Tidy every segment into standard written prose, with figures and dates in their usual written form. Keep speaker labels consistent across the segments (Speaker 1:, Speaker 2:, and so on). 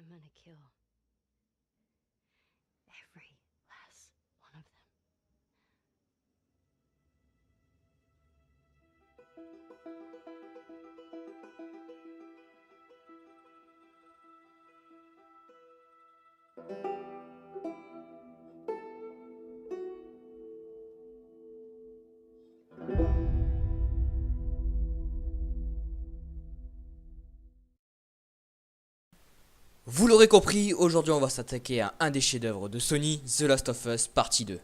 Speaker 1: I'm gonna kill every last one of them.
Speaker 2: Vous l'aurez compris, aujourd'hui on va s'attaquer à un des chefs-d'œuvre de Sony, The Last of Us Partie 2.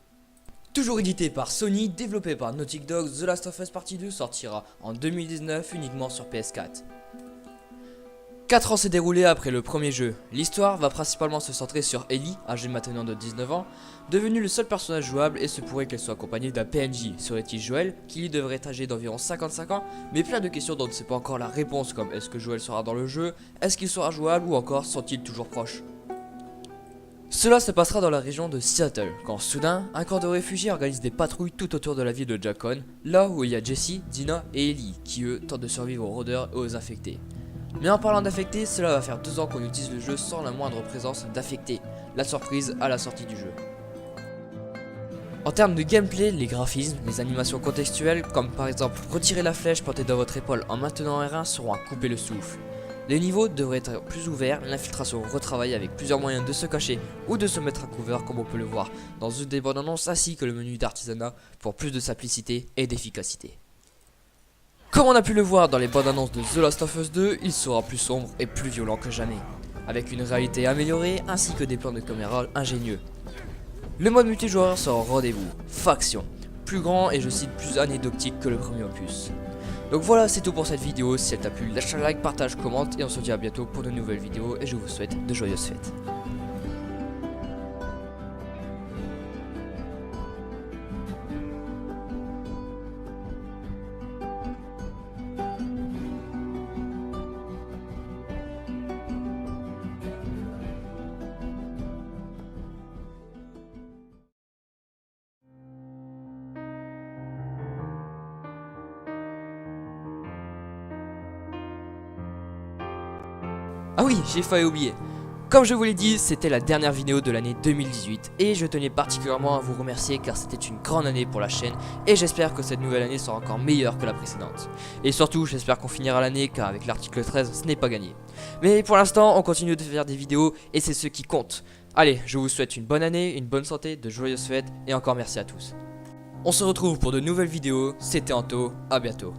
Speaker 2: Toujours édité par Sony, développé par Naughty Dog, The Last of Us Partie 2 sortira en 2019 uniquement sur PS4. 4 ans s'est déroulé après le premier jeu. L'histoire va principalement se centrer sur Ellie, âgée maintenant de 19 ans, devenue le seul personnage jouable et se pourrait qu'elle soit accompagnée d'un PNJ. Serait-il Joel, qui lui devrait être âgé d'environ 55 ans, mais plein de questions dont on ne sait pas encore la réponse, comme est-ce que Joel sera dans le jeu, est-ce qu'il sera jouable ou encore sont-ils toujours proches. Cela se passera dans la région de Seattle, quand soudain, un camp de réfugiés organise des patrouilles tout autour de la ville de Jackson, là où il y a Jesse, Dina et Ellie, qui eux tentent de survivre aux rôdeurs et aux infectés. Mais en parlant d'affectés, cela va faire 2 ans qu'on utilise le jeu sans la moindre présence d'affectés, la surprise à la sortie du jeu. En termes de gameplay, les graphismes, les animations contextuelles, comme par exemple retirer la flèche plantée dans votre épaule en maintenant R1 seront à couper le souffle. Les niveaux devraient être plus ouverts, l'infiltration retravaillée avec plusieurs moyens de se cacher ou de se mettre à couvert comme on peut le voir dans une des bandes annonces ainsi que le menu d'artisanat pour plus de simplicité et d'efficacité. Comme on a pu le voir dans les bandes annonces de The Last of Us 2, il sera plus sombre et plus violent que jamais, avec une réalité améliorée ainsi que des plans de caméra ingénieux. Le mode multijoueur sera au rendez-vous, faction, plus grand et je cite plus anecdotique que le premier opus. Donc voilà, c'est tout pour cette vidéo. Si elle t'a plu, lâche un like, partage, commente et on se dit à bientôt pour de nouvelles vidéos et je vous souhaite de joyeuses fêtes. Ah oui, j'ai failli oublier. Comme je vous l'ai dit, c'était la dernière vidéo de l'année 2018 et je tenais particulièrement à vous remercier car c'était une grande année pour la chaîne et j'espère que cette nouvelle année sera encore meilleure que la précédente. Et surtout, j'espère qu'on finira l'année car avec l'article 13, ce n'est pas gagné. Mais pour l'instant, on continue de faire des vidéos et c'est ce qui compte. Allez, je vous souhaite une bonne année, une bonne santé, de joyeuses fêtes et encore merci à tous. On se retrouve pour de nouvelles vidéos, c'était Anto, à bientôt.